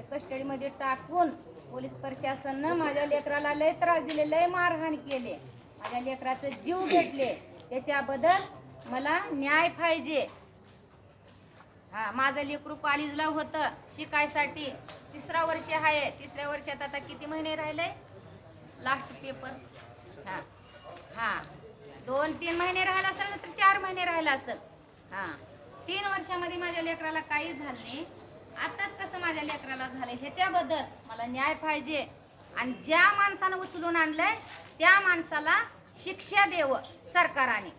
कस्टडीमध्ये टाकून पोलीस प्रशासनानं माझ्या लेकराला लय त्रास दिले, लय मारहाण केले, माझ्या लेकराचे जीव घेतले. त्याच्याबद्दल मला न्याय पाहिजे. माझं लेकरू कॉलेजला होतं शिकायसाठी, 3रा वर्ष आहे. 3ऱ्या वर्षात आता किती महिने राहिले लास्ट पेपर? 2-3 महिने राहिला असेल, तर 4 महिने राहिला असेल. 3 वर्षामध्ये माझ्या लेकराला काहीच झालं नाही. आताच कसं माझ्या लेकराला झालंय, ह्याच्याबद्दल मला न्याय पाहिजे. आणि ज्या माणसानं उचलून आणलंय त्या माणसाला शिक्षा देव सरकाराने.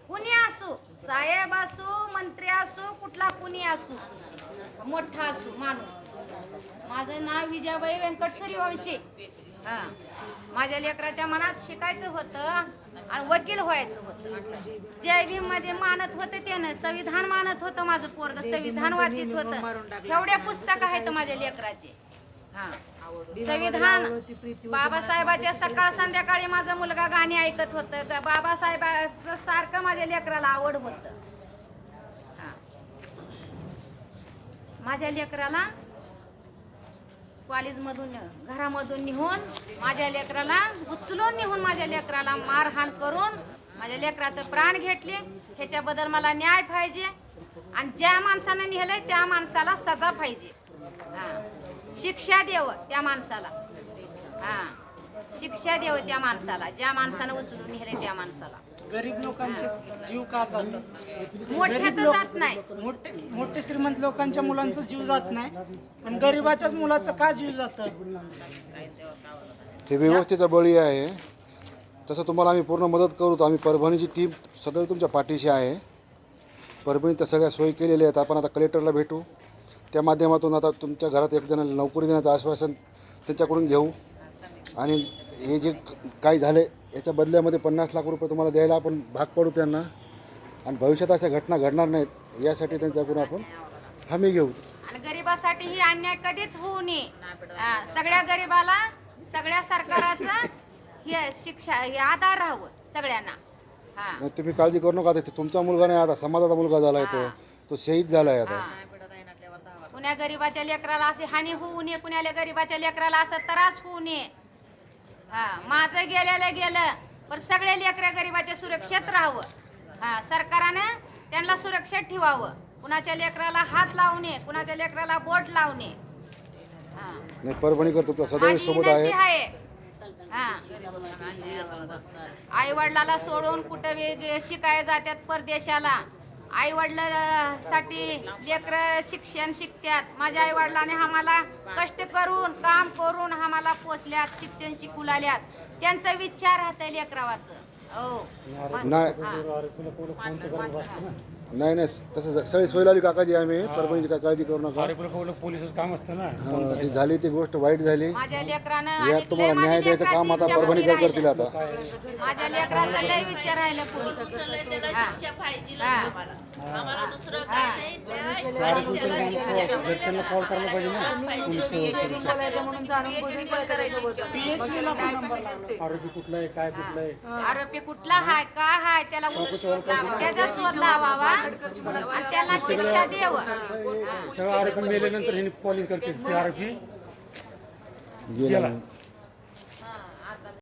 कुणी असू, साहेब असू, मंत्री असू, कुठला कुणी असू, मोठा असू माणूस. माझं नाव विजयाबाई व्यंकट सूर्यवंशी. माझ्या लेकराच्या मनात शिकायचं होतं आणि वकील व्हायचं होतं. जय भीम मध्ये मानत होते त्यानं, संविधान मानत होतं माझं पोरग, संविधान वाचित होतं. एवढे पुस्तक आहेत माझ्या लेकराचे. संविधान, बाबासाहेबाच्या सकाळ संध्याकाळी माझा मुलगा गाणी ऐकत होतं. बाबासाहेबांचं सारखं माझ्या लेकराला आवड होतं. माझ्या लेकराला कॉलेजमधून, घरामधून निघून माझ्या लेकराला उचलून निघून माझ्या लेकराला मारहाण करून माझ्या लेकराचं प्राण घेतले. ह्याच्याबद्दल मला न्याय पाहिजे. आणि ज्या माणसानं नेलंय त्या माणसाला सजा पाहिजे. शिक्षा देव त्या माणसाला. शिक्षा देव त्या माणसाला, ज्या माणसानं उचलून नेलंय त्या माणसाला. गरीब लोकांचे जीव का जातात? मोठ्याचं जात नाही. मोठे श्रीमंत लोकांच्या मुलांचा जीव जात नाही, पण गरीबाच्याच मुलाचं का जीव जातं? हे व्यवस्थेचा बळी आहे. तसं तुम्हाला आम्ही पूर्ण मदत करू. आम्ही परभणीची टीम सदैव तुमच्या पाठीशी आहे. परभणीत सगळ्या सोयी केलेल्या आहेत. आपण आता कलेक्टरला भेटू, त्या माध्यमातून आता तुमच्या घरात एक जणाला नोकरी देण्याचं आश्वासन त्यांच्याकडून घेऊ. आणि हे जे काही झाले याच्या बदल्यामध्ये 50 लाख रुपये तुम्हाला द्यायला आपण भाग पडू त्यांना. आणि भविष्यात अशा घटना घडणार नाहीत यासाठी त्यांच्याकडून आपण हमी घेऊ. आणि गरिबासाठी ही अन्याय कधीच होऊ नये. सगळ्या गरिबाला, सगळ्या सरकाराचं हे शिक्षा, हे आधार राहावं सगळ्यांना. नाही, तुम्ही काळजी करू नका. तुमचा मुलगा नाही, आता समाजाचा मुलगा झालाय, तो शहीद झालाय. आता कुण्या गरीबाच्या लेकराला अशी हानी होऊ नये, कुण्याला गरीबाच्या लेकराला असं त्रास होऊ नये. माझं गेलं, पण सगळे लेकरं गरीबाच्या सुरक्षेत राहावं. सरकारनं त्यांना सुरक्षित ठेवावं. कुणाच्या लेकराला हात लावू नये, कुणाच्या लेकराला बोट लावू नये. नाही, परभणीकर तुमच्या सदैव सोबत आहे. आई वडिलाला सोडून कुठं शिकायला जातात परदेशाला. आई वडिलांसाठी लेकरं शिक्षण शिकतात. माझ्या आई वडिलांनी आम्हाला कष्ट करून, काम करून आम्हाला पोचल्यात, शिक्षण शिकू लागल्यात. त्यांचा विचार राहतं लेकरावाचं. नाही, तसं सगळी सोय लावली काकाजी आम्ही. परभणीची काय काळजी करू नका. पोलिसच काम असतं ना. ती झाली, ती गोष्ट वाईट झाली. माझ्या लेकरानं यात तुम्हाला न्याय द्यायचं काम आता परभणीकर करतील. आता माझ्या लेकराचा लय विचार राहिला पुढे. घरच्यांना कॉल करायला पाहिजे ना. आरोपी कुठला आहे, काय कुठला आहे, आरोपी कुठला हाय, काय हाय, त्याला त्याचा शोध लावावा आणि त्याला शिक्षा द्यावं. सगळं आरोपी मेल्यानंतर हे कॉलिंग करते. ते आरोपी गेला.